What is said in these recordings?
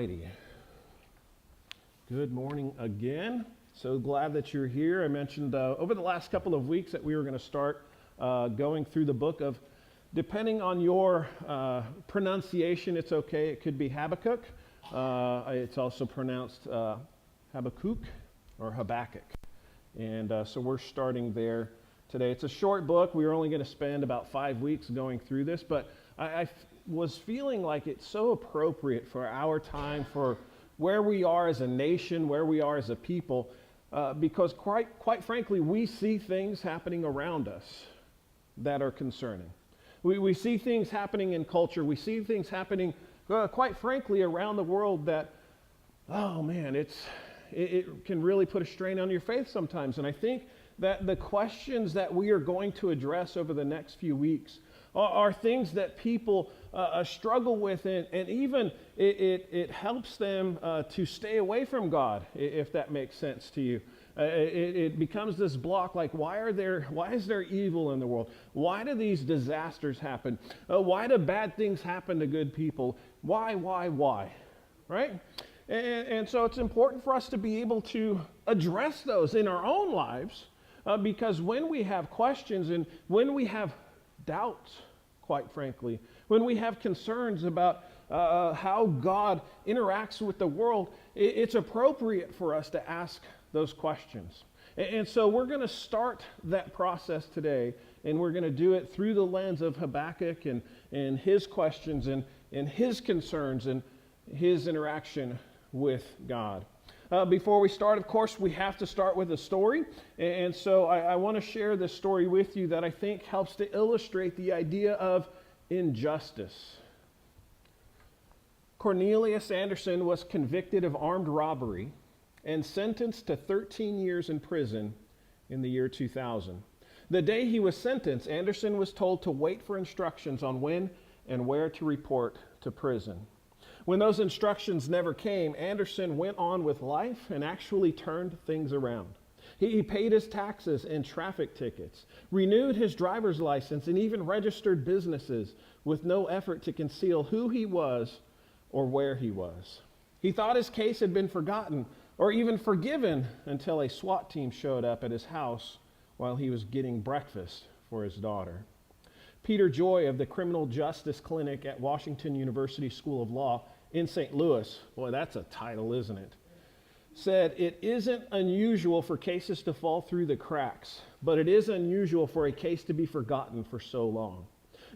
righty. Good morning again. So glad that you're here. I mentioned over the last couple of weeks that we were going to start going through the book of, depending on your pronunciation, it's okay. It could be Habakkuk. It's also pronounced Habakkuk or Habakkuk. And so we're starting there today. It's a short book. We were only going to spend about 5 weeks going through this, but I was feeling like it's so appropriate for our time, for where we are as a nation, where we are as a people, because quite frankly, we see things happening around us that are concerning. We see things happening in culture. We see things happening, quite frankly, around the world that, oh man, it can really put a strain on your faith sometimes. And I think that the questions that we are going to address over the next few weeks are things that people struggle with, and even it helps them to stay away from God, if that makes sense to you. It becomes this block, like why is there evil in the world? Why do these disasters happen? Why do bad things happen to good people? Why, right? And so it's important for us to be able to address those in our own lives, because when we have questions and when we have doubts, quite frankly, when we have concerns about how God interacts with the world, it's appropriate for us to ask those questions. And so we're going to start that process today, and we're going to do it through the lens of Habakkuk and his questions and his concerns and his interaction with God. Before we start, of course, we have to start with a story. And so I want to share this story with you that I think helps to illustrate the idea of injustice. Cornelius Anderson was convicted of armed robbery and sentenced to 13 years in prison in the year 2000. The day he was sentenced, Anderson was told to wait for instructions on when and where to report to prison. When those instructions never came, Anderson went on with life and actually turned things around. He paid his taxes and traffic tickets, renewed his driver's license, and even registered businesses with no effort to conceal who he was or where he was. He thought his case had been forgotten or even forgiven until a SWAT team showed up at his house while he was getting breakfast for his daughter. Peter Joy of the Criminal Justice Clinic at Washington University School of Law in St. Louis, boy, that's a title, isn't it? Said, "It isn't unusual for cases to fall through the cracks, but it is unusual for a case to be forgotten for so long."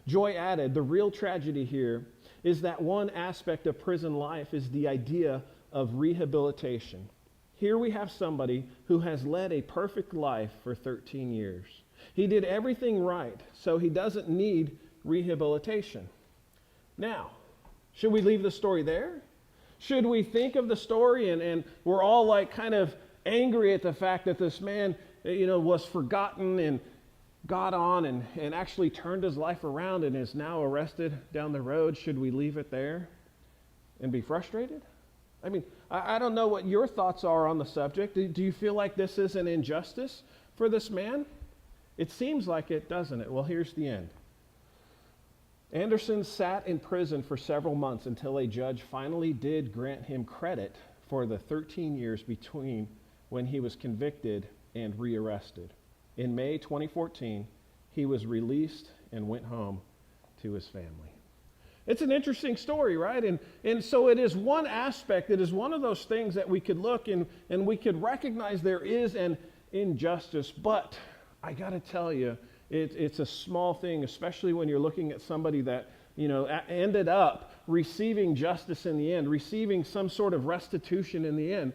Joy added, "The real tragedy here is that one aspect of prison life is the idea of rehabilitation. Here we have somebody who has led a perfect life for 13 years. He did everything right, so he doesn't need rehabilitation. Now, should we leave the story there? Should we think of the story and we're all like kind of angry at the fact that this man, was forgotten and got on and actually turned his life around and is now arrested down the road? Should we leave it there and be frustrated? I mean, I don't know what your thoughts are on the subject. Do you feel like this is an injustice for this man? It seems like it, doesn't it? Well, here's the end. Anderson sat in prison for several months until a judge finally did grant him credit for the 13 years between when he was convicted and rearrested. In May 2014, he was released and went home to his family. It's an interesting story, right? And so it is one aspect, it is one of those things that we could look and we could recognize there is an injustice, but I got to tell you, it's a small thing, especially when you're looking at somebody that, ended up receiving justice in the end, receiving some sort of restitution in the end,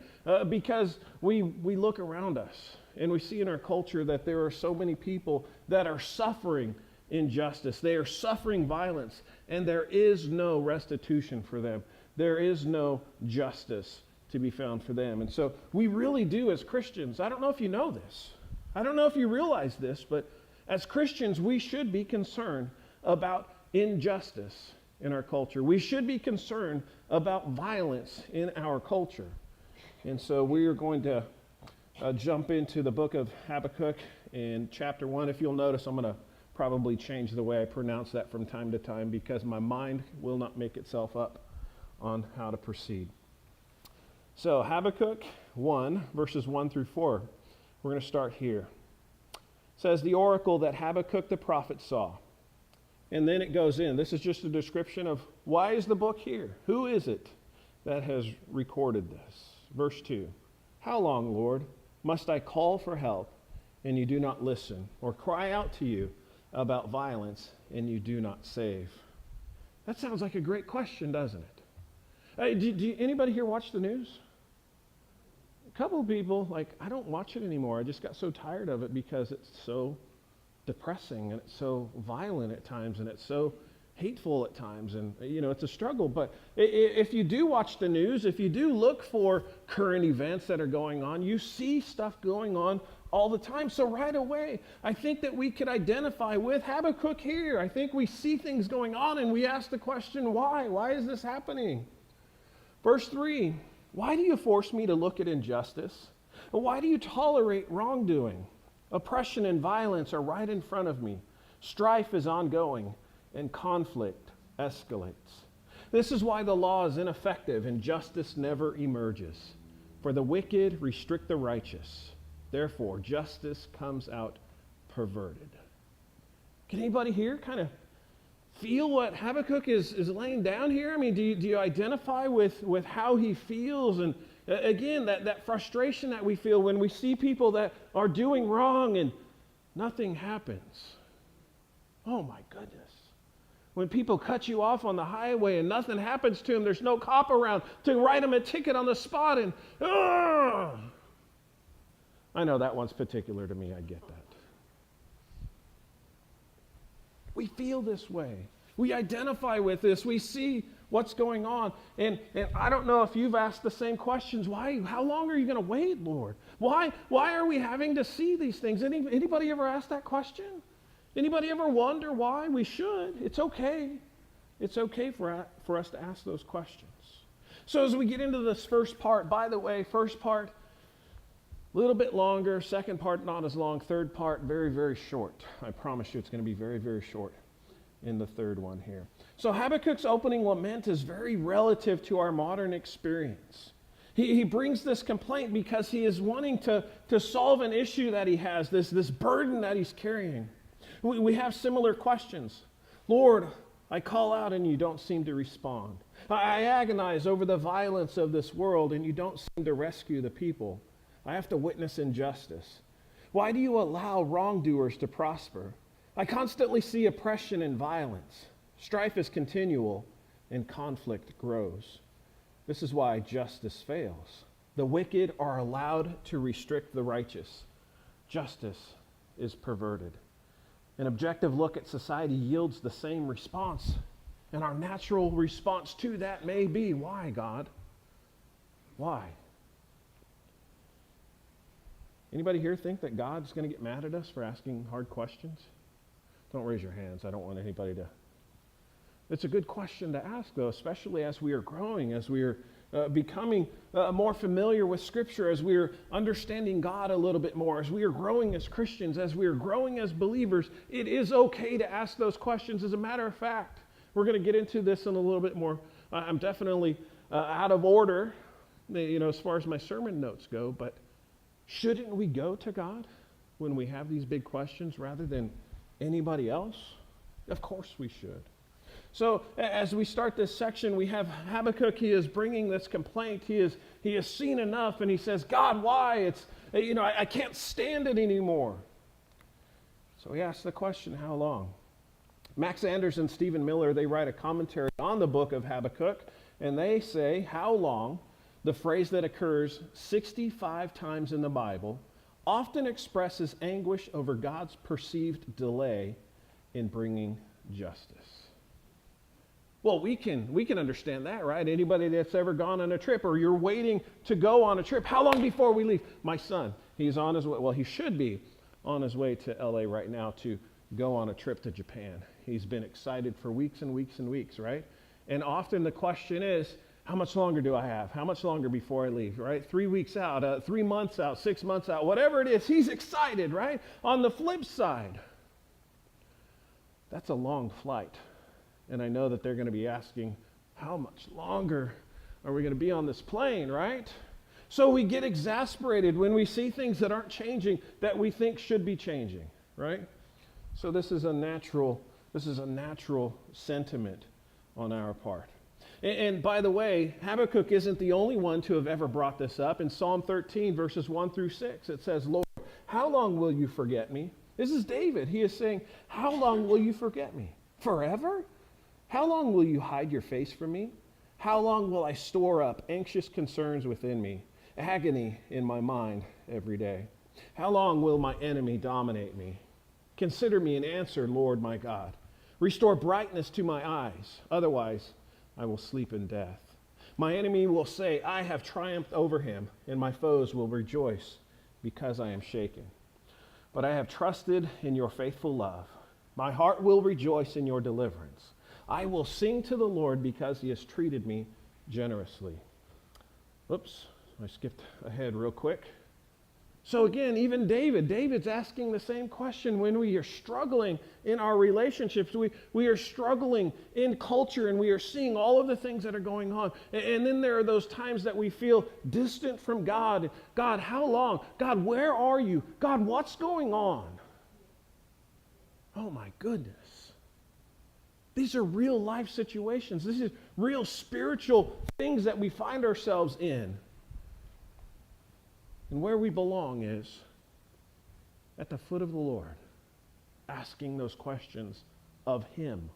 because we look around us and we see in our culture that there are so many people that are suffering injustice. They are suffering violence, and there is no restitution for them. There is no justice to be found for them. And so we really do, as Christians, I don't know if you know this, I don't know if you realize this, but as Christians, we should be concerned about injustice in our culture. We should be concerned about violence in our culture. And so we are going to jump into the book of Habakkuk in chapter 1. If you'll notice, I'm going to probably change the way I pronounce that from time to time because my mind will not make itself up on how to proceed. So Habakkuk 1, verses 1 through 4. We're going to start here. It says, the oracle that Habakkuk the prophet saw. And then it goes in. This is just a description of why is the book here? Who is it that has recorded this? Verse 2. How long, Lord, must I call for help and you do not listen, or cry out to you about violence and you do not save? That sounds like a great question, doesn't it? Anybody here watch the news? A couple of people, I don't watch it anymore. I just got so tired of it because it's so depressing and it's so violent at times and it's so hateful at times, and it's a struggle. But if you do watch the news, if you do look for current events that are going on, you see stuff going on all the time. So right away, I think that we could identify with Habakkuk here. I think we see things going on and we ask the question, why? Why is this happening? Verse 3, why do you force me to look at injustice? Why do you tolerate wrongdoing? Oppression and violence are right in front of me. Strife is ongoing and conflict escalates. This is why the law is ineffective and justice never emerges. For the wicked restrict the righteous. Therefore, justice comes out perverted. Can anybody here kind of feel what Habakkuk is laying down here? I mean, do you identify with how he feels? And again, that frustration that we feel when we see people that are doing wrong and nothing happens. Oh my goodness. When people cut you off on the highway and nothing happens to them, there's no cop around to write them a ticket on the spot, and I know that one's particular to me, I get that. We feel this way. We identify with this. We see what's going on. And I don't know if you've asked the same questions. Why? How long are you going to wait, Lord? Why are we having to see these things? Anybody ever ask that question? Anybody ever wonder why? We should. It's okay. It's okay for us to ask those questions. So as we get into this first part, by the way, first part, a little bit longer. Second part, not as long. Third part, very, very short. I promise you it's going to be very, very short in the third one here. So Habakkuk's opening lament is very relative to our modern experience. He brings this complaint because he is wanting to solve an issue that he has, this burden that he's carrying. We have similar questions. Lord, I call out and you don't seem to respond. I agonize over the violence of this world and you don't seem to rescue the people. I have to witness injustice. Why do you allow wrongdoers to prosper? I constantly see oppression and violence. Strife is continual and conflict grows. This is why justice fails. The wicked are allowed to restrict the righteous. Justice is perverted. An objective look at society yields the same response. And our natural response to that may be, why, God? Why? Anybody here think that God's going to get mad at us for asking hard questions? Don't raise your hands. I don't want anybody to. It's a good question to ask, though, especially as we are growing, as we are becoming more familiar with Scripture, as we are understanding God a little bit more, as we are growing as Christians, as we are growing as believers. It is okay to ask those questions. As a matter of fact, we're going to get into this in a little bit more. I'm definitely out of order, as far as my sermon notes go, but shouldn't we go to God when we have these big questions rather than anybody else? Of course we should. So as we start this section, we have Habakkuk. He is bringing this complaint. He has seen enough, and he says, God, why? I can't stand it anymore. So he asks the question, how long? Max Anders and Stephen Miller, they write a commentary on the book of Habakkuk, and they say, how long, the phrase that occurs 65 times in the Bible, often expresses anguish over God's perceived delay in bringing justice. Well, we can understand that, right? Anybody that's ever gone on a trip, or you're waiting to go on a trip, how long before we leave? My son, he's on his way, well, he should be on his way to LA right now to go on a trip to Japan. He's been excited for weeks and weeks and weeks, right? And often the question is, how much longer do I have? How much longer before I leave, right? 3 weeks out, 3 months out, 6 months out, whatever it is, he's excited, right? On the flip side, that's a long flight. And I know that they're going to be asking, how much longer? are we going to be on this plane, right? So we get exasperated when we see things that aren't changing that we think should be changing, right? So this is a natural sentiment on our part. And by the way, Habakkuk isn't the only one to have ever brought this up. In Psalm 13, verses 1 through 6, it says, Lord, how long will you forget me? This is David. He is saying, how long will you forget me? Forever? How long will you hide your face from me? How long will I store up anxious concerns within me, agony in my mind every day? How long will my enemy dominate me? Consider me and answer, Lord my God. Restore brightness to my eyes. Otherwise, I will sleep in death. My enemy will say, I have triumphed over him, and my foes will rejoice because I am shaken. But I have trusted in your faithful love. My heart will rejoice in your deliverance. I will sing to the Lord because he has treated me generously. Oops, I skipped ahead real quick. So again, even David's asking the same question when we are struggling in our relationships. We are struggling in culture, and we are seeing all of the things that are going on. And then there are those times that we feel distant from God. God, how long? God, where are you? God, what's going on? Oh my goodness. These are real life situations. This is real spiritual things that we find ourselves in. And where we belong is at the foot of the Lord, asking those questions of him.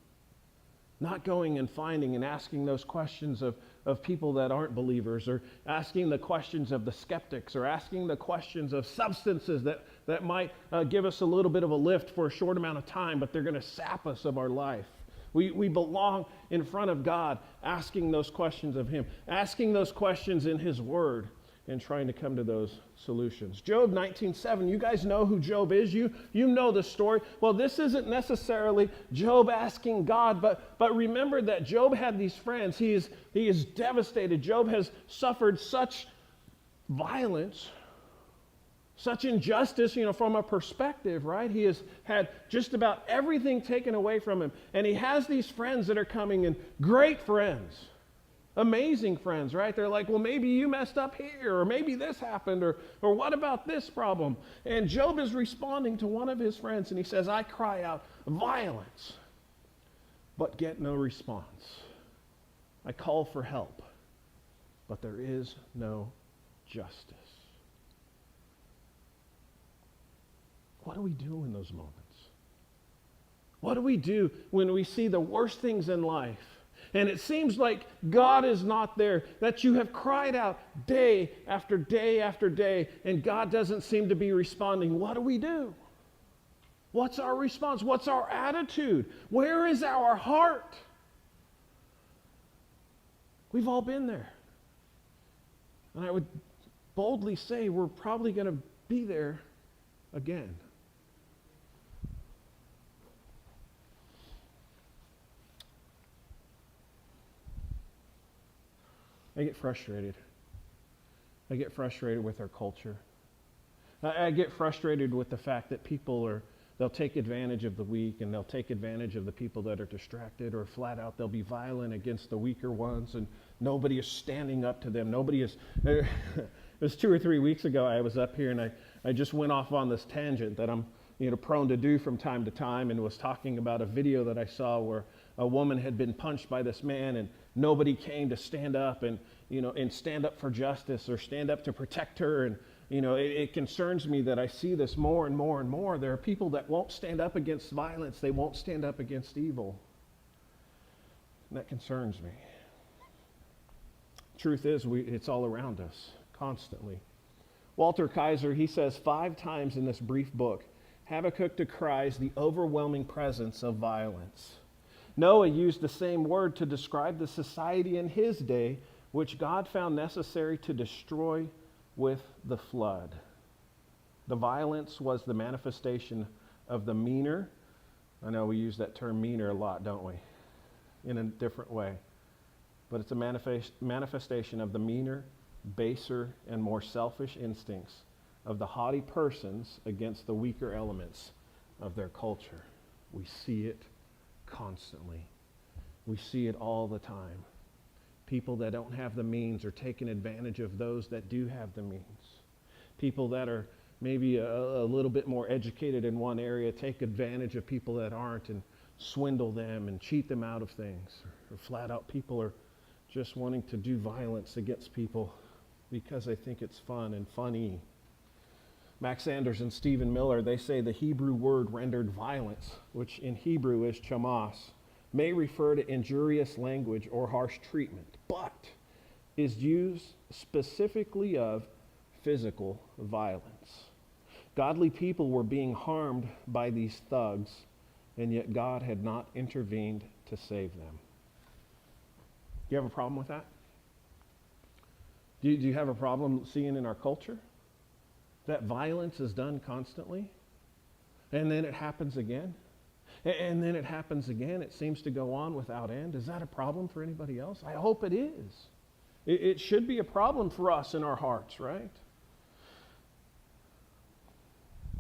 Not going and finding and asking those questions of people that aren't believers, or asking the questions of the skeptics, or asking the questions of substances that might give us a little bit of a lift for a short amount of time, but they're going to sap us of our life. We belong in front of God, asking those questions of him, asking those questions in his word, and trying to come to those solutions. Job 19:7, you guys know who Job is. You know the story. Well, this isn't necessarily Job asking God, but remember that Job had these friends. He is devastated. Job has suffered such violence, such injustice, from a perspective, right? He has had just about everything taken away from him. And he has these friends that are coming in, great friends. Amazing friends, right? They're like, well, maybe you messed up here, or maybe this happened, or what about this problem? And Job is responding to one of his friends, and he says, I cry out violence, but get no response. I call for help, but there is no justice. What do we do in those moments? What do we do when we see the worst things in life, and it seems like God is not there, that you have cried out day after day after day, and God doesn't seem to be responding? What do we do? What's our response? What's our attitude? Where is our heart? We've all been there. And I would boldly say we're probably going to be there again. I get frustrated. I get frustrated with our culture. I get frustrated with the fact that they'll take advantage of the weak, and they'll take advantage of the people that are distracted, or flat out they'll be violent against the weaker ones, and nobody is standing up to them. It was 2 or 3 weeks ago I was up here, and I just went off on this tangent that I'm prone to do from time to time, and was talking about a video that I saw where a woman had been punched by this man, and nobody came to stand up and stand up for justice, or stand up to protect her. And it concerns me that I see this more and more and more. There are people that won't stand up against violence. They won't stand up against evil. And that concerns me. Truth is, it's all around us constantly. Walter Kaiser, he says 5 times in this brief book, Habakkuk decries the overwhelming presence of violence. Noah used the same word to describe the society in his day, which God found necessary to destroy with the flood. The violence was the manifestation of the meaner. I know we use that term meaner a lot, don't we? In a different way. But it's a manifestation of the meaner, baser, and more selfish instincts of the haughty persons against the weaker elements of their culture. We see it constantly. We see it all the time. people that don't have the means are taking advantage of those that do have the means. People that are maybe a little bit more educated in one area take advantage of people that aren't and swindle them and cheat them out of things. Or flat out people are just wanting to do violence against people because they think it's fun and funny. Max Sanders and Stephen Miller, they say the Hebrew word rendered violence, which in Hebrew is chamas, may refer to injurious language or harsh treatment, but is used specifically of physical violence. Godly people were being harmed by these thugs, and yet God had not intervened to save them. Do you have a problem with that? Do you have a problem seeing in our culture that violence is done constantly, and then it happens again, and then it happens again? It seems to go on without end. Is that a problem for anybody else? I hope it is. It should be a problem for us in our hearts, right?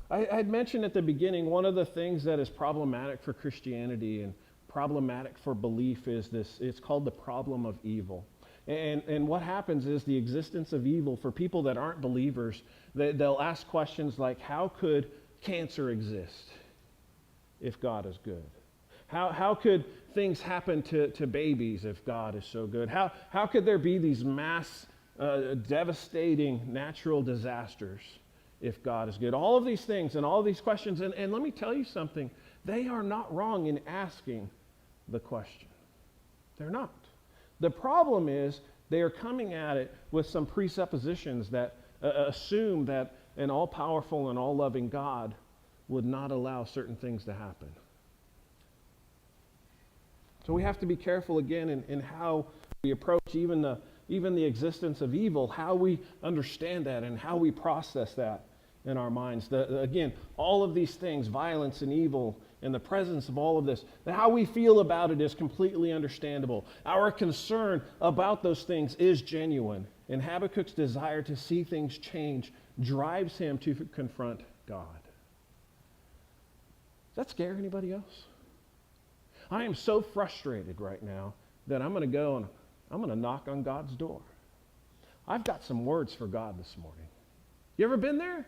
I'd mentioned at the beginning, one of the things that is problematic for Christianity and problematic for belief is this, it's called the problem of evil. And what happens is the existence of evil for people that aren't believers, they'll ask questions like, how could cancer exist if God is good? How could things happen to babies if God is so good? How could there be these mass devastating natural disasters if God is good? All of these things and all of these questions, and let me tell you something, they are not wrong in asking the question. They're not. The problem is they are coming at it with some presuppositions that assume that an all-powerful and all-loving God would not allow certain things to happen. So we have to be careful again in how we approach even the existence of evil, how we understand that and how we process that in our minds. Again, all of these things, violence and evil, and the presence of all of this, how we feel about it is completely understandable. Our concern about those things is genuine, and Habakkuk's desire to see things change drives him to confront God. Does that scare anybody else? I am so frustrated right now that I'm going to go and I'm going to knock on God's door. I've got some words for God this morning. You ever been there?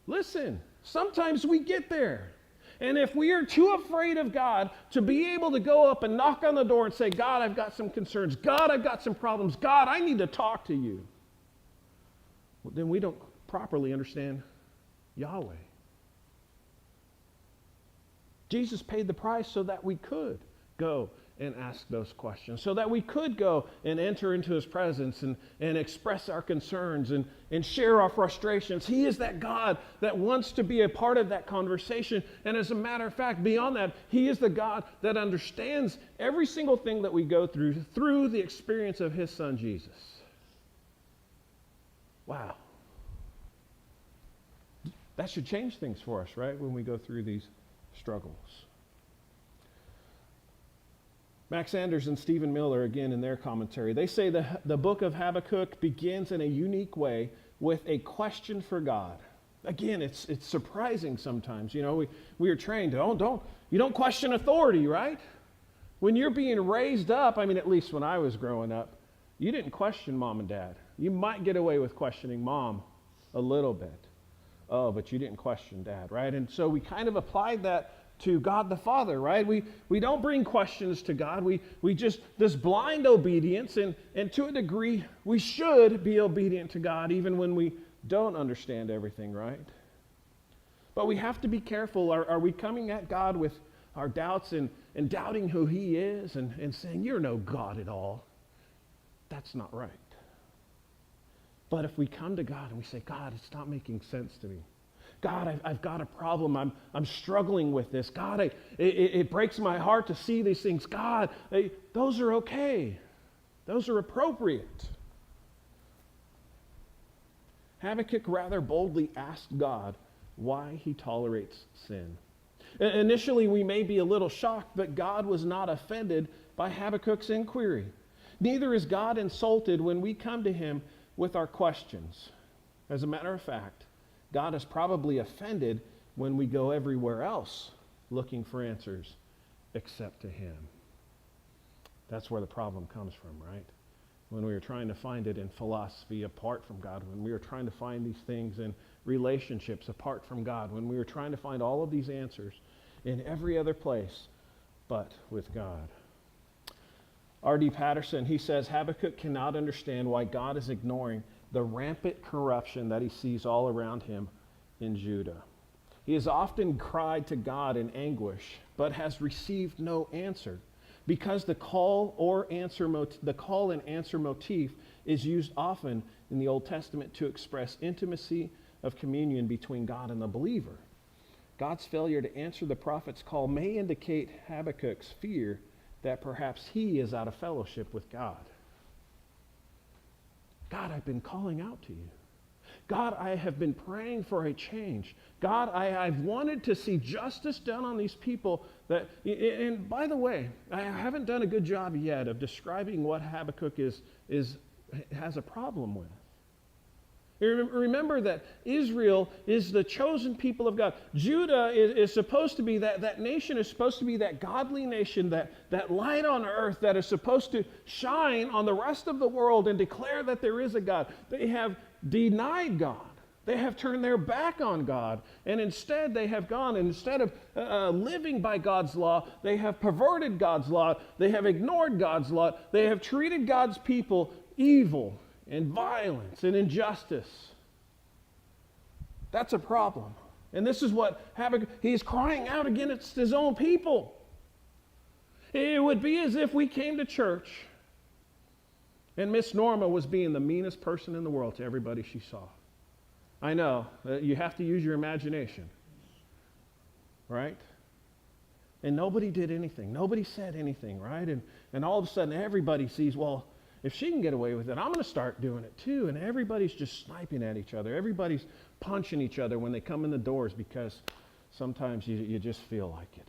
Listen, sometimes we get there. And if we are too afraid of God to be able to go up and knock on the door and say, God, I've got some concerns. God, I've got some problems. God, I need to talk to you. Well, then we don't properly understand Yahweh. Jesus paid the price so that we could go and ask those questions, so that we could go and enter into his presence and express our concerns and share our frustrations. He is that God that wants to be a part of that conversation. And as a matter of fact, beyond that, he is the God that understands every single thing that we go through the experience of his son, Jesus. Wow. That should change things for us, right, when we go through these struggles. Max Sanders and Stephen Miller, again, in their commentary, they say the book of Habakkuk begins in a unique way with a question for God. Again, it's surprising sometimes. You know, we are trained, you don't question authority, right? When you're being raised up, I mean, at least when I was growing up, you didn't question mom and dad. You might get away with questioning mom a little bit. Oh, but you didn't question dad, right? And so we kind of applied that to God the Father, right? We don't bring questions to God. We just, this blind obedience, and to a degree, we should be obedient to God even when we don't understand everything, right? But we have to be careful. Are we coming at God with our doubts and doubting who he is and saying, you're no God at all? That's not right. But if we come to God and we say, God, it's not making sense to me. God, I've got a problem. I'm struggling with this. God, it breaks my heart to see these things. God, those are okay. Those are appropriate. Habakkuk rather boldly asked God why he tolerates sin. Initially, we may be a little shocked, but God was not offended by Habakkuk's inquiry. Neither is God insulted when we come to him with our questions. As a matter of fact, God is probably offended when we go everywhere else looking for answers except to him. That's where the problem comes from, right? when we were trying to find it in philosophy apart from God, when we were trying to find these things in relationships apart from God, when we were trying to find all of these answers in every other place but with God. R.D. Patterson, he says, Habakkuk cannot understand why God is ignoring the rampant corruption that he sees all around him in Judah. He has often cried to God in anguish, but has received no answer, because the call and answer motif is used often in the Old Testament to express intimacy of communion between God and the believer. God's failure to answer the prophet's call may indicate Habakkuk's fear that perhaps he is out of fellowship with God. God, I've been calling out to you. God, I have been praying for a change. God, I've wanted to see justice done on these people. And by the way, I haven't done a good job yet of describing what Habakkuk has a problem with. Remember that Israel is the chosen people of God. Judah is supposed to be that nation is supposed to be that godly nation, that light on earth that is supposed to shine on the rest of the world and declare that there is a God. They have denied God. They have turned their back on God. And instead they have gone, and instead of living by God's law, they have perverted God's law. They have ignored God's law. They have treated God's people evil and violence and injustice. That's a problem. And this is what Habakkuk, he's crying out against his own people. It would be as if we came to church and Miss Norma was being the meanest person in the world to everybody she saw. I know, you have to use your imagination, right? And nobody did anything. Nobody said anything, right? And all of a sudden everybody sees, well, if she can get away with it, I'm going to start doing it too. And everybody's just sniping at each other. Everybody's punching each other when they come in the doors because sometimes you just feel like it.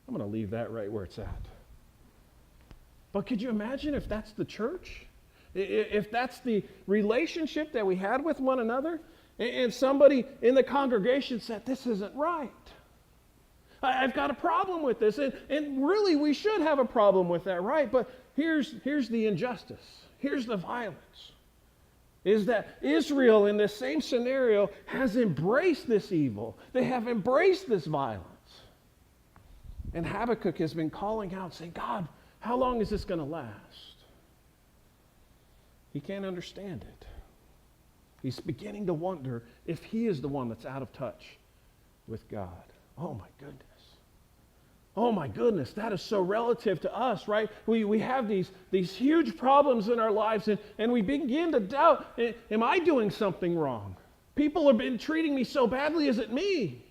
I'm going to leave that right where it's at. But could you imagine if that's the church? If that's the relationship that we had with one another, and somebody in the congregation said, this isn't right. I've got a problem with this. And really, we should have a problem with that, right? But here's the injustice. Here's the violence. Is that Israel in this same scenario has embraced this evil. They have embraced this violence. And Habakkuk has been calling out, saying, God, how long is this going to last? He can't understand it. He's beginning to wonder if he is the one that's out of touch with God. Oh my goodness. Oh my goodness, that is so relative to us, right? We have these huge problems in our lives, and we begin to doubt, am I doing something wrong? People have been treating me so badly, is it me?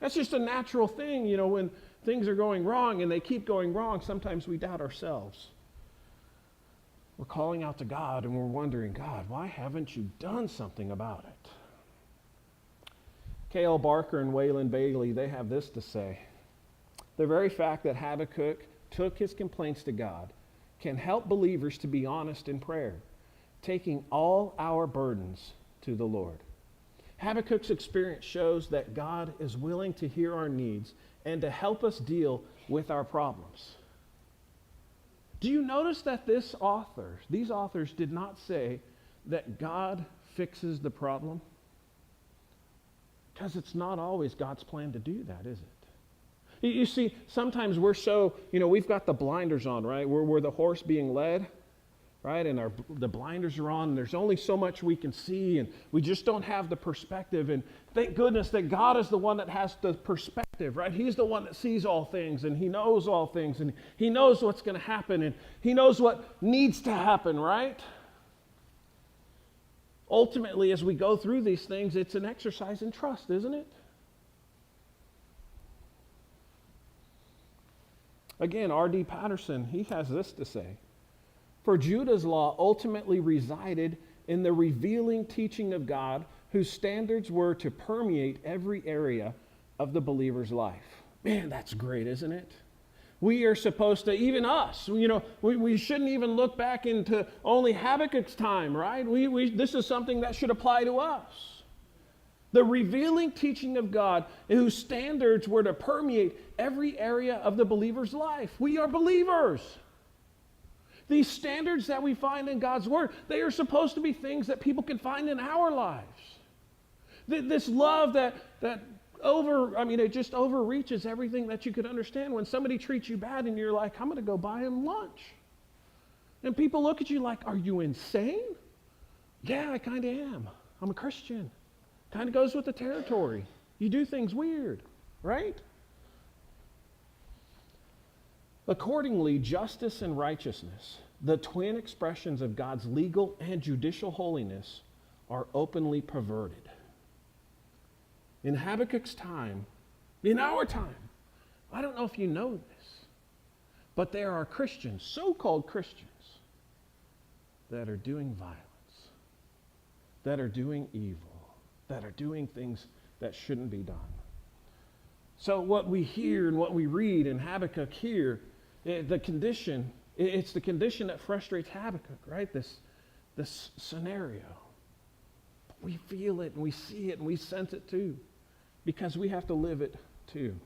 That's just a natural thing, when things are going wrong and they keep going wrong, sometimes we doubt ourselves. We're calling out to God and we're wondering, God, why haven't you done something about it? K.L. Barker and Waylon Bailey, they have this to say. The very fact that Habakkuk took his complaints to God can help believers to be honest in prayer, taking all our burdens to the Lord. Habakkuk's experience shows that God is willing to hear our needs and to help us deal with our problems. Do you notice that these authors did not say that God fixes the problem? Because it's not always God's plan to do that, is it? You see, sometimes we're so, we've got the blinders on, right? We're the horse being led, right? And the blinders are on, and there's only so much we can see, and we just don't have the perspective. And thank goodness that God is the one that has the perspective, right? He's the one that sees all things, and he knows all things, and he knows what's going to happen, and he knows what needs to happen, right? Ultimately, as we go through these things, it's an exercise in trust, isn't it? Again, R.D. Patterson, he has this to say. For Judah's law ultimately resided in the revealing teaching of God, whose standards were to permeate every area of the believer's life. Man, that's great, isn't it? We are supposed to, even us, we shouldn't even look back into only Habakkuk's time, right? This is something that should apply to us. The revealing teaching of God, whose standards were to permeate every area of the believer's life. We are believers. These standards that we find in God's Word, they are supposed to be things that people can find in our lives. This love it just overreaches everything that you could understand. When somebody treats you bad and you're like, I'm going to go buy him lunch. And people look at you like, are you insane? Yeah, I kind of am. I'm a Christian. Kind of goes with the territory. You do things weird, right? Accordingly, justice and righteousness, the twin expressions of God's legal and judicial holiness, are openly perverted. In Habakkuk's time, in our time, I don't know if you know this, but there are Christians, so-called Christians, that are doing violence, that are doing evil, that are doing things that shouldn't be done. So what we hear and what we read in Habakkuk here, it's the condition that frustrates Habakkuk, right? This scenario. We feel it and we see it and we sense it too, because we have to live it too.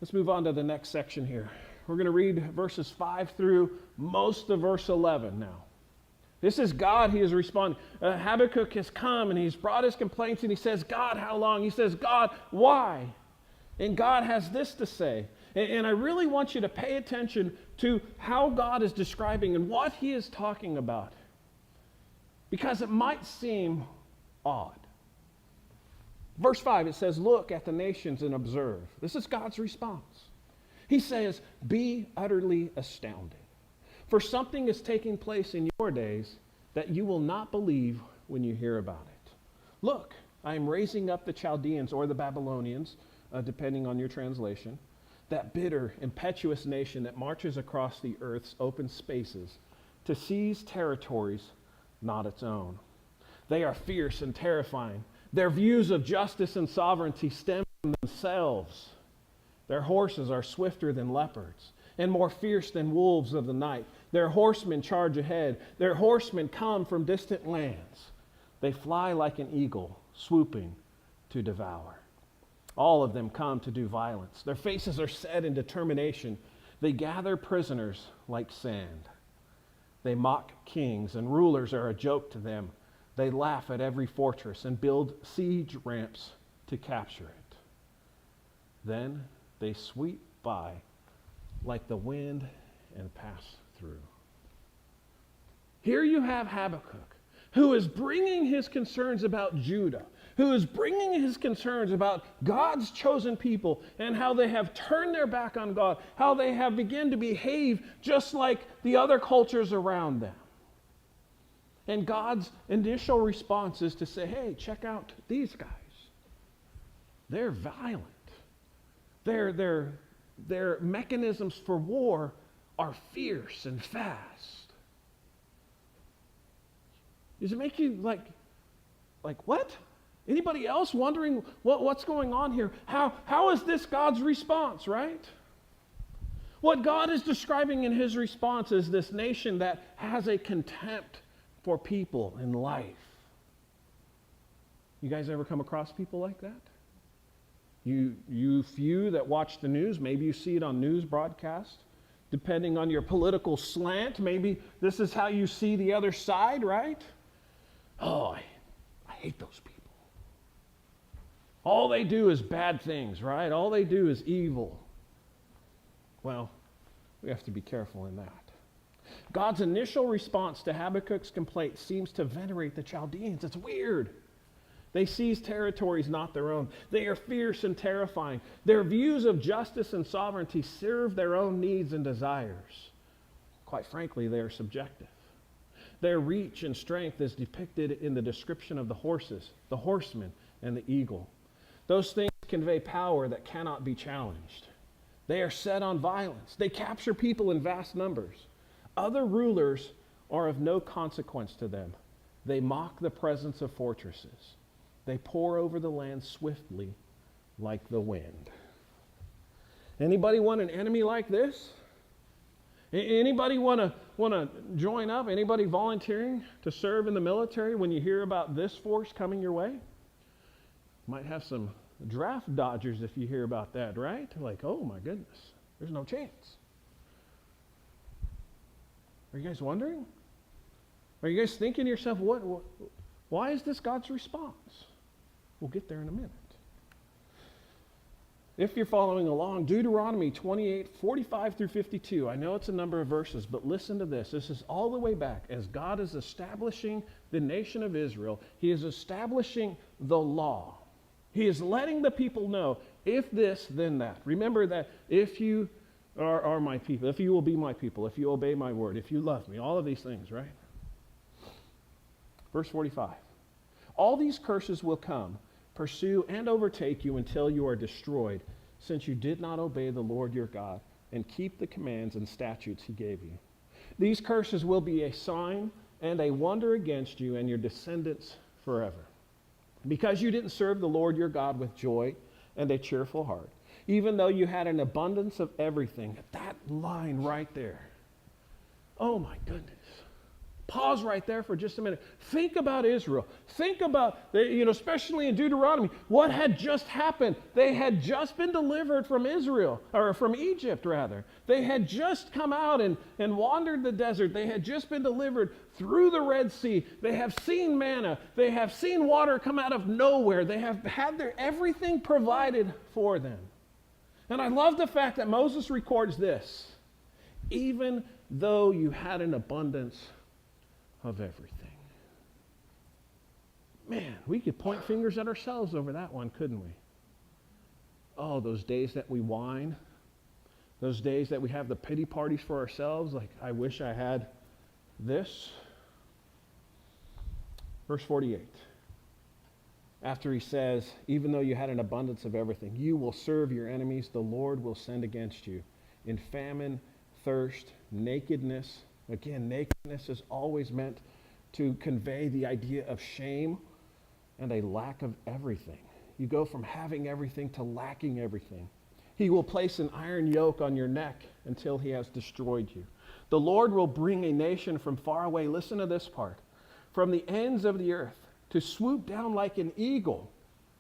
Let's move on to the next section here. We're going to read verses 5 through most of verse 11 now. This is God. He is responding. Habakkuk has come and he's brought his complaints and he says, God, how long? He says, God, why? And God has this to say. And I really want you to pay attention to how God is describing and what he is talking about, because it might seem odd. Verse 5, it says, look at the nations and observe. This is God's response. He says, be utterly astounded. For something is taking place in your days that you will not believe when you hear about it. Look, I am raising up the Chaldeans or the Babylonians, depending on your translation, that bitter, impetuous nation that marches across the earth's open spaces to seize territories not its own. They are fierce and terrifying. Their views of justice and sovereignty stem from themselves. Their horses are swifter than leopards and more fierce than wolves of the night. Their horsemen charge ahead. Their horsemen come from distant lands. They fly like an eagle, swooping to devour. All of them come to do violence. Their faces are set in determination. They gather prisoners like sand. They mock kings, and rulers are a joke to them. They laugh at every fortress and build siege ramps to capture it. Then they sweep by like the wind and pass through. Here you have Habakkuk, who is bringing his concerns about Judah, who is bringing his concerns about God's chosen people and how they have turned their back on God, how they have begun to behave just like the other cultures around them. And God's initial response is to say, hey, check out these guys. They're violent. Their mechanisms for war are fierce and fast. Does it make you like what? Anybody else wondering what's going on here? How is this God's response, right? What God is describing in his response is this nation that has a contempt for people in life. You guys ever come across people like that? You few that watch the news, maybe you see it on news broadcasts. Depending on your political slant, maybe this is how you see the other side, right? Oh, I hate those people. All they do is bad things, right? All they do is evil. Well, we have to be careful in that. God's initial response to Habakkuk's complaint seems to venerate the Chaldeans. It's weird. They seize territories not their own. They are fierce and terrifying. Their views of justice and sovereignty serve their own needs and desires. Quite frankly, they are subjective. Their reach and strength is depicted in the description of the horses, the horsemen, and the eagle. Those things convey power that cannot be challenged. They are set on violence. They capture people in vast numbers. Other rulers are of no consequence to them. They mock the presence of fortresses. They pour over the land swiftly like the wind. Anybody want an enemy like this? Anybody want to join up? Anybody volunteering to serve in the military when you hear about this force coming your way? Might have some draft dodgers if you hear about that, right? Like, oh my goodness, there's no chance. Are you guys wondering? Are you guys thinking to yourself, why is this God's response? We'll get there in a minute. If you're following along, Deuteronomy 28, 45 through 52. I know it's a number of verses, but listen to this. This is all the way back. As God is establishing the nation of Israel, he is establishing the law. He is letting the people know, if this, then that. Remember that if you are my people, if you will be my people, if you obey my word, if you love me, all of these things, right? Verse 45. All these curses will come, pursue and overtake you until you are destroyed, since you did not obey the Lord your God and keep the commands and statutes he gave you. These curses will be a sign and a wonder against you and your descendants forever, because you didn't serve the Lord your God with joy and a cheerful heart, even though you had an abundance of everything. That line right there. Oh my goodness. Pause right there for just a minute. Think about Israel. Think about, especially in Deuteronomy, what had just happened. They had just been delivered from Israel, or from Egypt rather. They had just come out and wandered the desert. They had just been delivered through the Red Sea. They have seen manna. They have seen water come out of nowhere. They have had everything provided for them. And I love the fact that Moses records this. Even though you had an abundance of everything. Man, we could point fingers at ourselves over that one, couldn't we? Oh, those days that we whine, those days that we have the pity parties for ourselves, like, I wish I had this. Verse 48. After he says, even though you had an abundance of everything, you will serve your enemies, the Lord will send against you in famine, thirst, nakedness. Again, nakedness is always meant to convey the idea of shame and a lack of everything. You go from having everything to lacking everything. He will place an iron yoke on your neck until he has destroyed you. The Lord will bring a nation from far away, listen to this part, from the ends of the earth to swoop down like an eagle,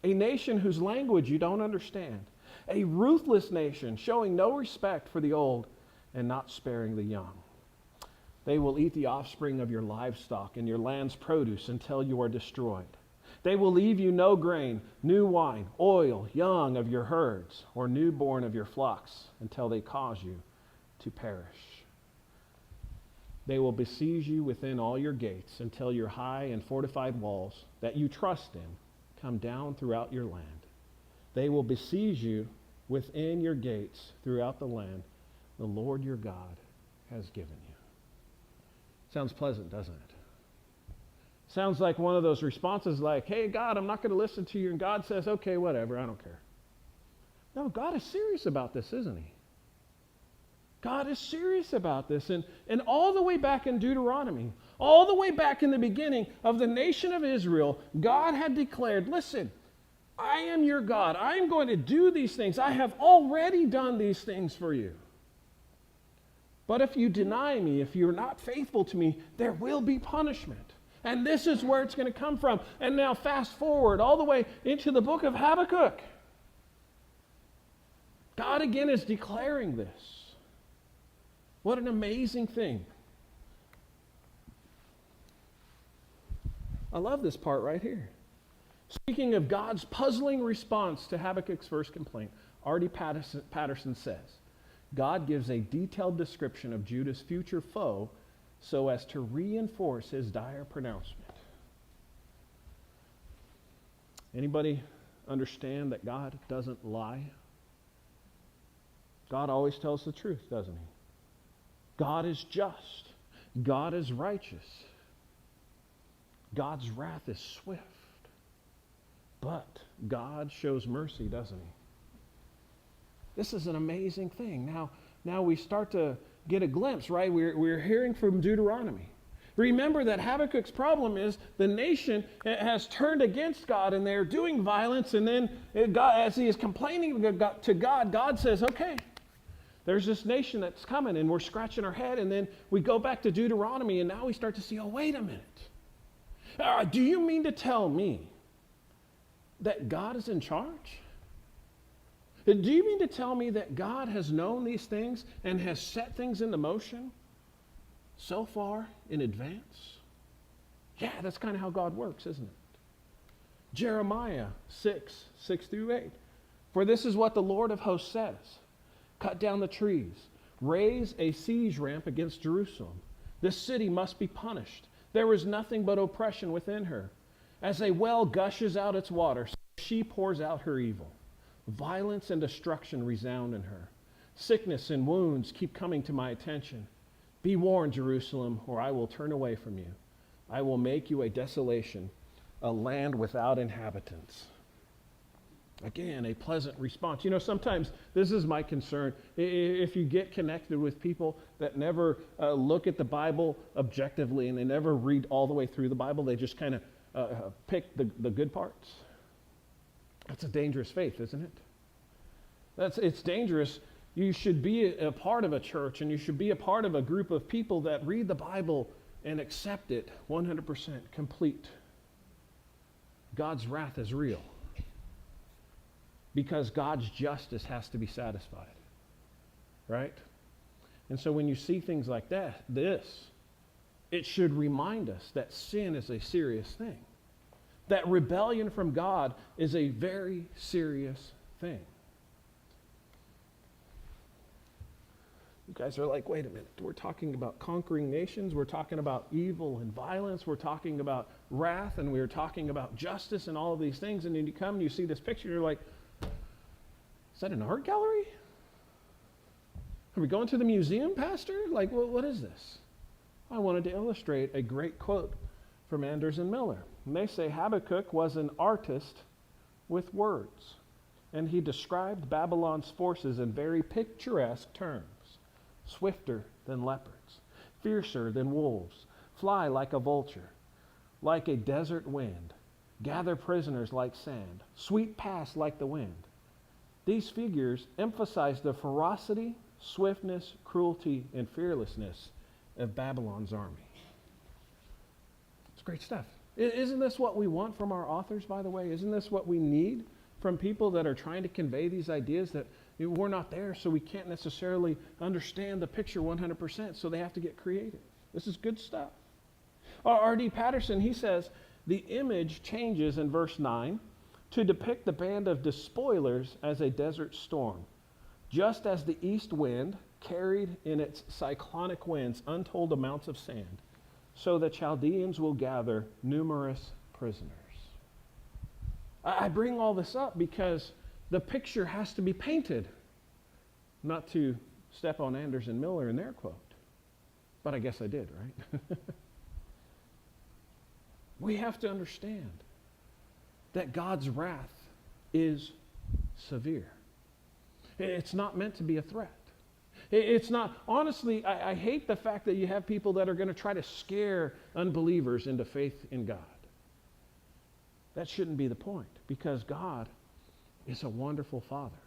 a nation whose language you don't understand, a ruthless nation showing no respect for the old and not sparing the young. They will eat the offspring of your livestock and your land's produce until you are destroyed. They will leave you no grain, new wine, oil, young of your herds, or newborn of your flocks, until they cause you to perish. They will besiege you within all your gates until your high and fortified walls that you trust in come down throughout your land. They will besiege you within your gates throughout the land the Lord your God has given you. Sounds pleasant, doesn't it? Sounds like one of those responses like, hey, God, I'm not going to listen to you. And God says, okay, whatever, I don't care. No, God is serious about this, isn't he? God is serious about this. And all the way back in Deuteronomy, all the way back in the beginning of the nation of Israel, God had declared, listen, I am your God. I am going to do these things. I have already done these things for you. But if you deny me, if you're not faithful to me, there will be punishment. And this is where it's going to come from. And now fast forward all the way into the book of Habakkuk. God again is declaring this. What an amazing thing. I love this part right here. Speaking of God's puzzling response to Habakkuk's first complaint, R.D. Patterson says, God gives a detailed description of Judah's future foe so as to reinforce his dire pronouncement. Anybody understand that God doesn't lie? God always tells the truth, doesn't he? God is just. God is righteous. God's wrath is swift. But God shows mercy, doesn't he? This is an amazing thing. Now we start to get a glimpse, right? We're hearing from Deuteronomy. Remember that Habakkuk's problem is the nation has turned against God and they're doing violence, and then God, as he is complaining to God, God says, okay, there's this nation that's coming, and we're scratching our head, and then we go back to Deuteronomy, and now we start to see, oh, wait a minute. Do you mean to tell me that God is in charge? Do you mean to tell me that God has known these things and has set things into motion so far in advance? Yeah, that's kind of how God works, isn't it? Jeremiah 6:6-8. For this is what the Lord of hosts says. Cut down the trees. Raise a siege ramp against Jerusalem. This city must be punished. There is nothing but oppression within her. As a well gushes out its water, so she pours out her evil. Violence and destruction resound in her. Sickness and wounds keep coming to my attention. Be warned, Jerusalem, or I will turn away from you. I will make you a desolation, a land without inhabitants. Again, a pleasant response. You know, sometimes this is my concern. If you get connected with people that never look at the Bible objectively and they never read all the way through the Bible, they just kind of pick the good parts. That's a dangerous faith, isn't it? It's dangerous. You should be a part of a church and you should be a part of a group of people that read the Bible and accept it 100% complete. God's wrath is real because God's justice has to be satisfied, right? And so when you see things like this, it should remind us that sin is a serious thing. That rebellion from God is a very serious thing. You guys are like, wait a minute, we're talking about conquering nations, we're talking about evil and violence, we're talking about wrath, and we're talking about justice and all of these things, and then you come and you see this picture, you're like, is that an art gallery? Are we going to the museum, Pastor? Like, what is this? I wanted to illustrate a great quote from Anders and Miller. And they say Habakkuk was an artist with words, and he described Babylon's forces in very picturesque terms. Swifter than leopards, fiercer than wolves, fly like a vulture, like a desert wind, gather prisoners like sand, sweep past like the wind. These figures emphasize the ferocity, swiftness, cruelty, and fearlessness of Babylon's army. It's great stuff. Isn't this what we want from our authors, by the way? Isn't this what we need from people that are trying to convey these ideas that we're not there, so we can't necessarily understand the picture 100%, so they have to get creative? This is good stuff. R.D. Patterson, he says, the image changes in verse 9 to depict the band of despoilers as a desert storm, just as the east wind carried in its cyclonic winds untold amounts of sand, so the Chaldeans will gather numerous prisoners. I bring all this up because the picture has to be painted, not to step on Anders and Miller in their quote, but I guess I did, right? We have to understand that God's wrath is severe. It's not meant to be a threat. It's not, honestly, I hate the fact that you have people that are going to try to scare unbelievers into faith in God. That shouldn't be the point, because God is a wonderful Father.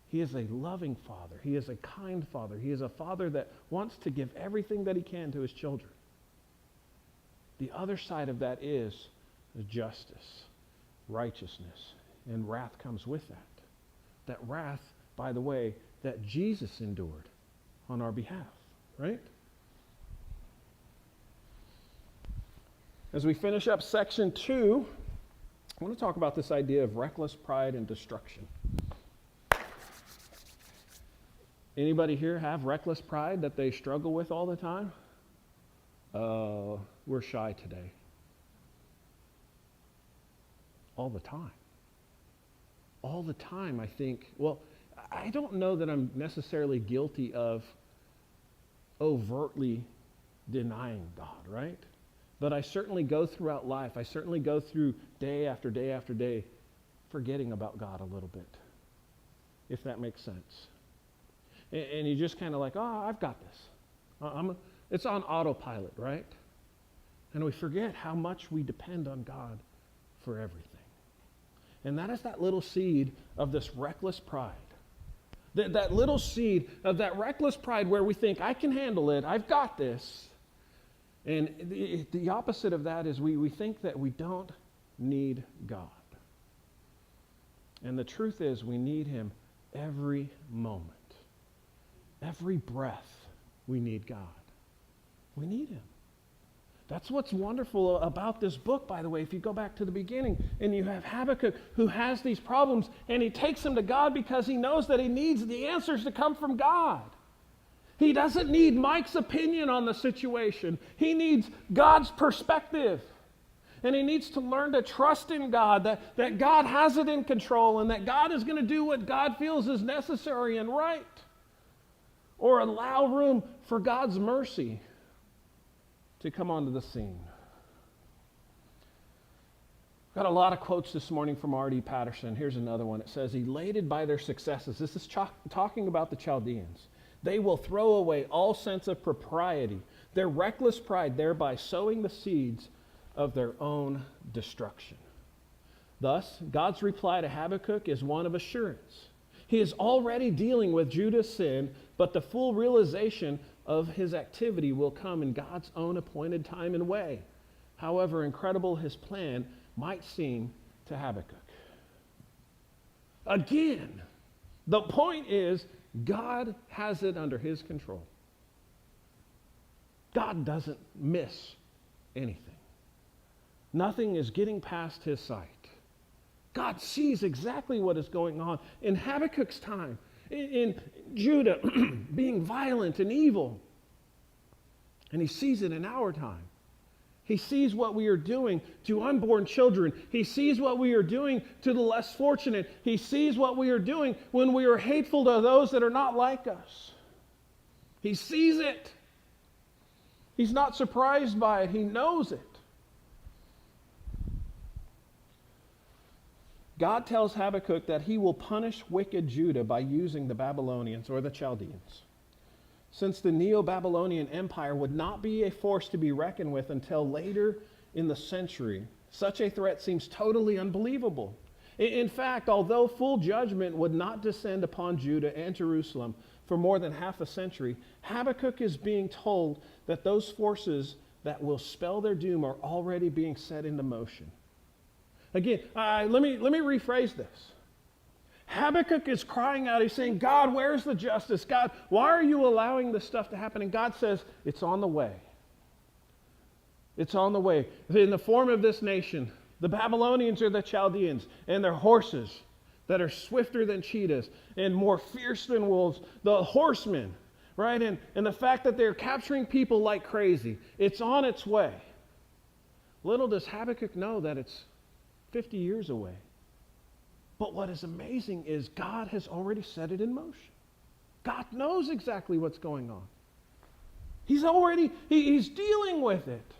He is a loving Father. He is a kind Father. He is a Father that wants to give everything that He can to His children. The other side of that is justice, righteousness, and wrath comes with that. That wrath, by the way, that Jesus endured on our behalf, right? As we finish up section 2, I want to talk about this idea of reckless pride and destruction. Anybody here have reckless pride that they struggle with all the time? We're shy today. All the time. All the time, I think. Well, I don't know that I'm necessarily guilty of overtly denying God, right? But I certainly go throughout life, I certainly go through day after day after day forgetting about God a little bit, if that makes sense. And you just kind of like, oh, I've got this. It's on autopilot, right? And we forget how much we depend on God for everything. And that is that little seed of this reckless pride. That little seed of that reckless pride where we think, I can handle it, I've got this. And the opposite of that is we think that we don't need God. And the truth is, we need him every moment. Every breath, we need God. We need him. That's what's wonderful about this book, by the way. If you go back to the beginning and you have Habakkuk who has these problems and he takes them to God because he knows that he needs the answers to come from God. He doesn't need Mike's opinion on the situation. He needs God's perspective. And he needs to learn to trust in God, that God has it in control and that God is going to do what God feels is necessary and right. Or allow room for God's mercy to come onto the scene. Got a lot of quotes this morning from R.D. Patterson. Here's another one. It says, elated by their successes. This is talking about the Chaldeans. They will throw away all sense of propriety, their reckless pride, thereby sowing the seeds of their own destruction. Thus, God's reply to Habakkuk is one of assurance. He is already dealing with Judah's sin, but the full realization of his activity will come in God's own appointed time and way, however incredible his plan might seem to Habakkuk. Again, the point is, God has it under his control. God doesn't miss anything. Nothing is getting past his sight. God sees exactly what is going on in Habakkuk's time, in Judah being violent and evil. And he sees it in our time. He sees what we are doing to unborn children. He sees what we are doing to the less fortunate. He sees what we are doing when we are hateful to those that are not like us. He sees it. He's not surprised by it. He knows it. God tells Habakkuk that he will punish wicked Judah by using the Babylonians or the Chaldeans. Since the Neo-Babylonian Empire would not be a force to be reckoned with until later in the century, such a threat seems totally unbelievable. In fact, although full judgment would not descend upon Judah and Jerusalem for more than half a century, Habakkuk is being told that those forces that will spell their doom are already being set into motion. Again, let me rephrase this. Habakkuk is crying out. He's saying, God, where's the justice? God, why are you allowing this stuff to happen? And God says, it's on the way. It's on the way. In the form of this nation, the Babylonians are the Chaldeans, and their horses that are swifter than cheetahs and more fierce than wolves, the horsemen, right? And the fact that they're capturing people like crazy. It's on its way. Little does Habakkuk know that it's 50 years away. But what is amazing is God has already set it in motion. God knows exactly what's going on. He's dealing with it.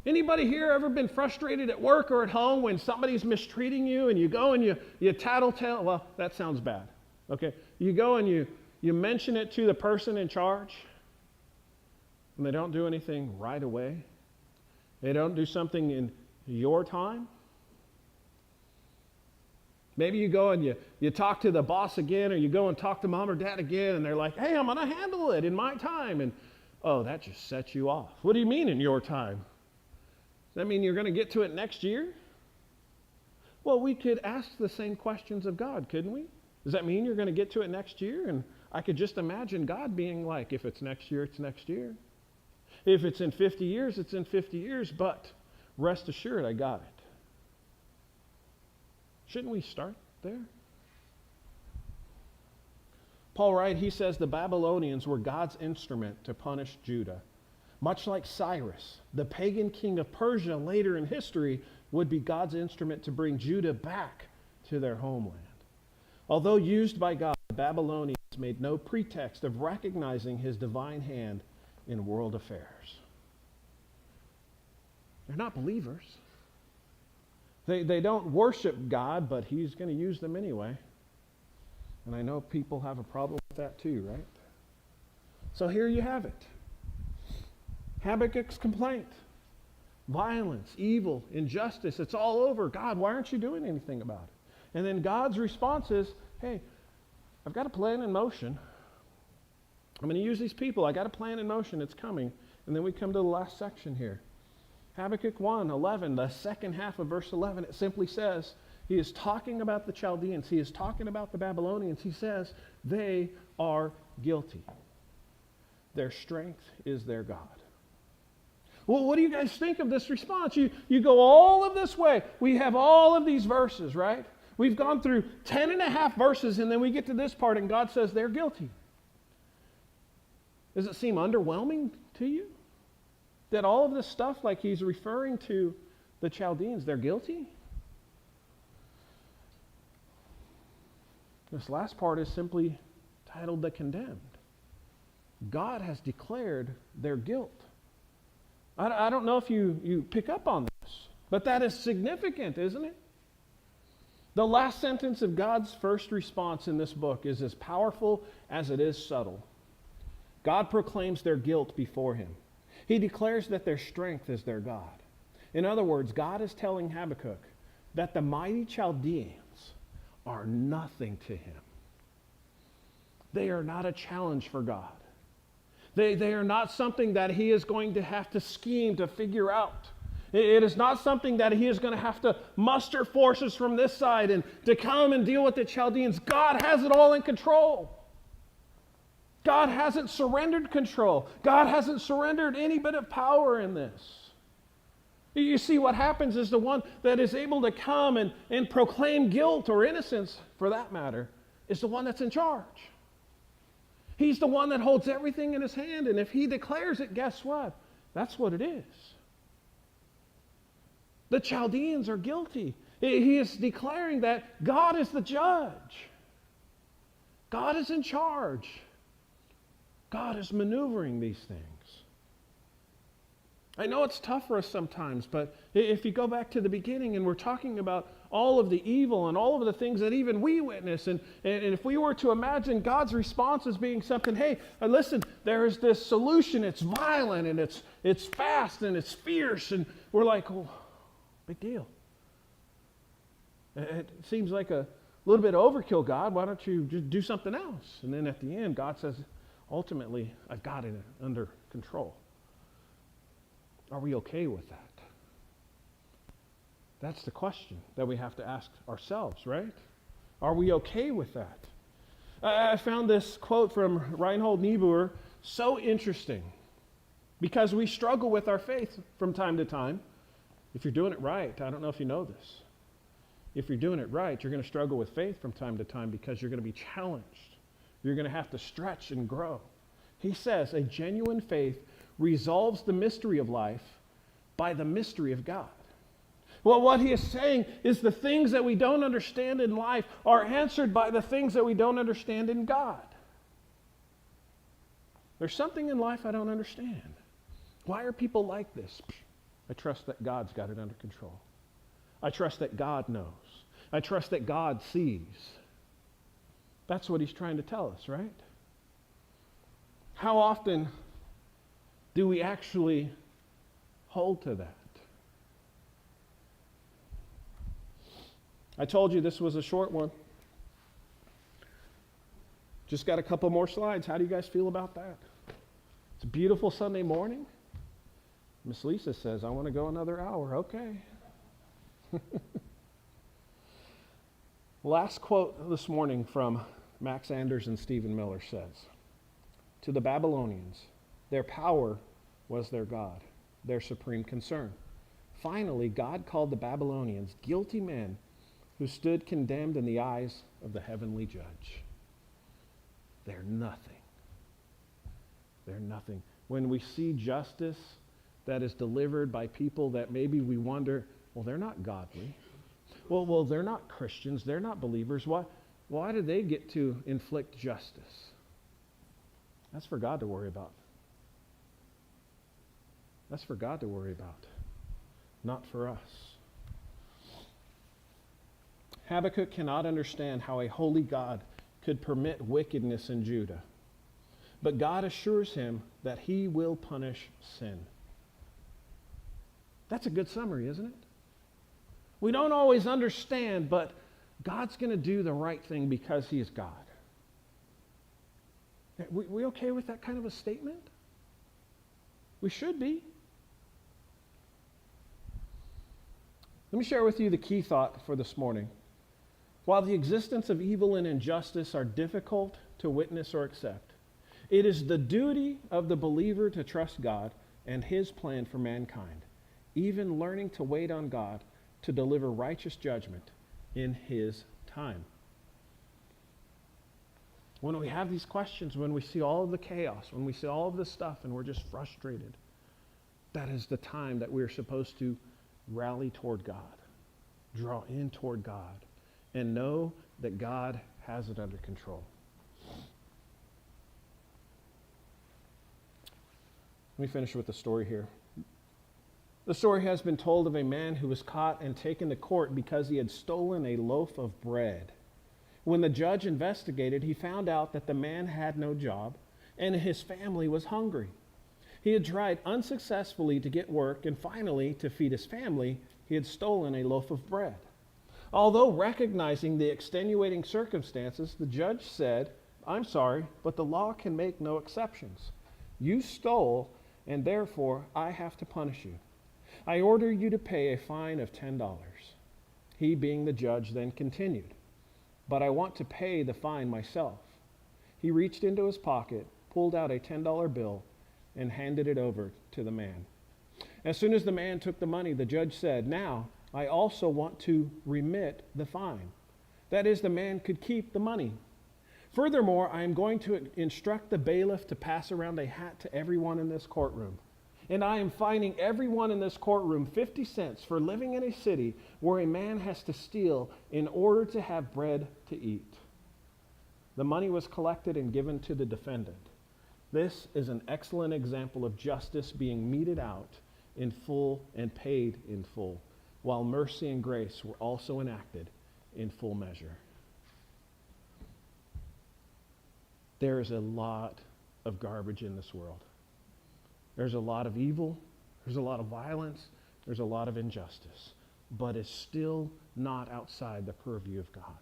Anybody here ever been frustrated at work or at home when somebody's mistreating you and you go and you tattletale? Well, that sounds bad. Okay. You go and you mention it to the person in charge and they don't do anything right away. They don't do something in your time. Maybe you go and you talk to the boss again, or you go and talk to mom or dad again, and they're like, hey, I'm going to handle it in my time. And, oh, that just sets you off. What do you mean in your time? Does that mean you're going to get to it next year? Well, we could ask the same questions of God, couldn't we? Does that mean you're going to get to it next year? And I could just imagine God being like, if it's next year, it's next year. If it's in 50 years, it's in 50 years, but rest assured, I got it. Shouldn't we start there? Paul Wright, he says the Babylonians were God's instrument to punish Judah. Much like Cyrus, the pagan king of Persia later in history would be God's instrument to bring Judah back to their homeland. Although used by God, the Babylonians made no pretext of recognizing his divine hand in world affairs. They're not believers. They don't worship God, but he's going to use them anyway. And I know people have a problem with that too, right? So here you have it. Habakkuk's complaint. Violence, evil, injustice, it's all over. God, why aren't you doing anything about it? And then God's response is, hey, I've got a plan in motion. I'm going to use these people. I got a plan in motion. It's coming. And then we come to the last section here. Habakkuk 1:11, the second half of verse 11, it simply says, he is talking about the Chaldeans. He is talking about the Babylonians. He says, they are guilty. Their strength is their God. Well, what do you guys think of this response? You go all of this way. We have all of these verses, right? We've gone through 10 and a half verses, and then we get to this part, and God says they're guilty. Does it seem underwhelming to you? That all of this stuff, like he's referring to the Chaldeans, they're guilty? This last part is simply titled The Condemned. God has declared their guilt. I don't know if you pick up on this, but that is significant, isn't it? The last sentence of God's first response in this book is as powerful as it is subtle. God proclaims their guilt before him. He declares that their strength is their God. In other words, God is telling Habakkuk that the mighty Chaldeans are nothing to him. They are not a challenge for God. They are not something that he is going to have to scheme to figure out. It is not something that he is going to have to muster forces from this side and to come and deal with the Chaldeans. God has it all in control. God hasn't surrendered control. God hasn't surrendered any bit of power in this. You see, what happens is the one that is able to come and proclaim guilt or innocence, for that matter, is the one that's in charge. He's the one that holds everything in his hand, and if he declares it, guess what? That's what it is. The Chaldeans are guilty. He is declaring that God is the judge. God is in charge. God is maneuvering these things. I know it's tough for us sometimes, but if you go back to the beginning and we're talking about all of the evil and all of the things that even we witness, and if we were to imagine God's response as being something, hey, listen, there is this solution, it's violent and it's fast and it's fierce, and we're like, oh, big deal. It seems like a little bit of overkill, God. Why don't you just do something else? And then at the end, God says, ultimately, I've got it under control. Are we okay with that? That's the question that we have to ask ourselves, right? Are we okay with that? I found this quote from Reinhold Niebuhr so interesting because we struggle with our faith from time to time. If you're doing it right, I don't know if you know this. If you're doing it right, you're going to struggle with faith from time to time because you're going to be challenged. You're going to have to stretch and grow. He says, a genuine faith resolves the mystery of life by the mystery of God. Well, what he is saying is the things that we don't understand in life are answered by the things that we don't understand in God. There's something in life I don't understand. Why are people like this? I trust that God's got it under control. I trust that God knows. I trust that God sees. That's what he's trying to tell us, right? How often do we actually hold to that? I told you this was a short one. Just got a couple more slides. How do you guys feel about that? It's a beautiful Sunday morning. Miss Lisa says, I want to go another hour. Okay. Last quote this morning from Max Anders and Stephen Miller says, to the Babylonians, their power was their God, their supreme concern. Finally, God called the Babylonians guilty men who stood condemned in the eyes of the heavenly judge. They're nothing. They're nothing. When we see justice that is delivered by people that maybe we wonder, well, they're not godly. Well, they're not Christians. They're not believers. Why do they get to inflict justice? That's for God to worry about. That's for God to worry about, not for us. Habakkuk cannot understand how a holy God could permit wickedness in Judah. But God assures him that he will punish sin. That's a good summary, isn't it? We don't always understand, but God's going to do the right thing because he is God. We okay with that kind of a statement? We should be. Let me share with you the key thought for this morning. While the existence of evil and injustice are difficult to witness or accept, it is the duty of the believer to trust God and his plan for mankind, even learning to wait on God to deliver righteous judgment in his time. When we have these questions, when we see all of the chaos, when we see all of this stuff and we're just frustrated, that is the time that we're supposed to rally toward God, draw in toward God, and know that God has it under control. Let me finish with the story here. The story has been told of a man who was caught and taken to court because he had stolen a loaf of bread. When the judge investigated, he found out that the man had no job and his family was hungry. He had tried unsuccessfully to get work, and finally, to feed his family, he had stolen a loaf of bread. Although recognizing the extenuating circumstances, the judge said, "I'm sorry, but the law can make no exceptions. You stole, and therefore I have to punish you. I order you to pay a fine of $10. He, being the judge, then continued, "But I want to pay the fine myself." He reached into his pocket, pulled out a $10 bill, and handed it over to the man. As soon as the man took the money, the judge said, "Now, I also want to remit the fine." That is, the man could keep the money. "Furthermore, I am going to instruct the bailiff to pass around a hat to everyone in this courtroom. And I am fining everyone in this courtroom 50 cents for living in a city where a man has to steal in order to have bread to eat." The money was collected and given to the defendant. This is an excellent example of justice being meted out in full and paid in full, while mercy and grace were also enacted in full measure. There is a lot of garbage in this world. There's a lot of evil, there's a lot of violence, there's a lot of injustice, but it's still not outside the purview of God.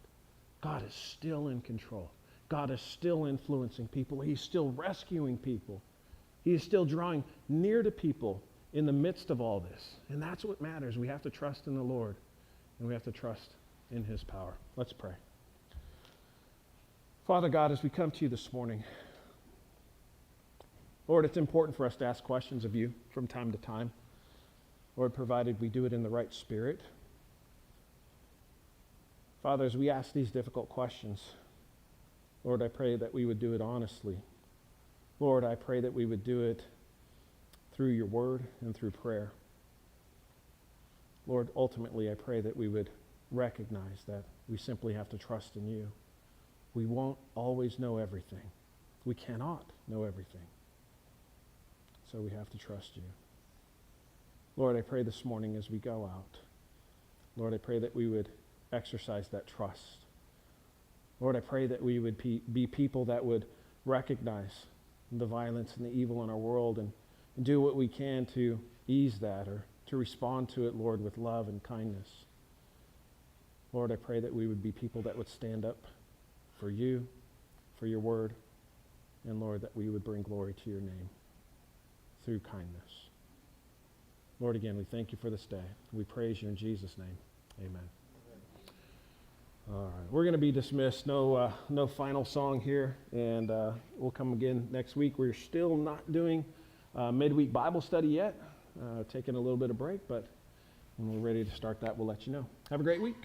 God is still in control. God is still influencing people. He's still rescuing people. He is still drawing near to people in the midst of all this. And that's what matters. We have to trust in the Lord, and we have to trust in his power. Let's pray. Father God, as we come to you this morning, Lord, it's important for us to ask questions of you from time to time. Lord, provided we do it in the right spirit. Father, as we ask these difficult questions, Lord, I pray that we would do it honestly. Lord, I pray that we would do it through your word and through prayer. Lord, ultimately, I pray that we would recognize that we simply have to trust in you. We won't always know everything. We cannot know everything. So we have to trust you. Lord, I pray this morning as we go out, Lord, I pray that we would exercise that trust. Lord, I pray that we would be people that would recognize the violence and the evil in our world and do what we can to ease that or to respond to it, Lord, with love and kindness. Lord, I pray that we would be people that would stand up for you, for your word, and Lord, that we would bring glory to your name through kindness. Lord, again, we thank you for this day. We praise you in Jesus' name. Amen. All right, we're going to be dismissed. No final song here, and we'll come again next week. We're still not doing midweek Bible study yet. Taking a little bit of break, but when we're ready to start that, we'll let you know. Have a great week.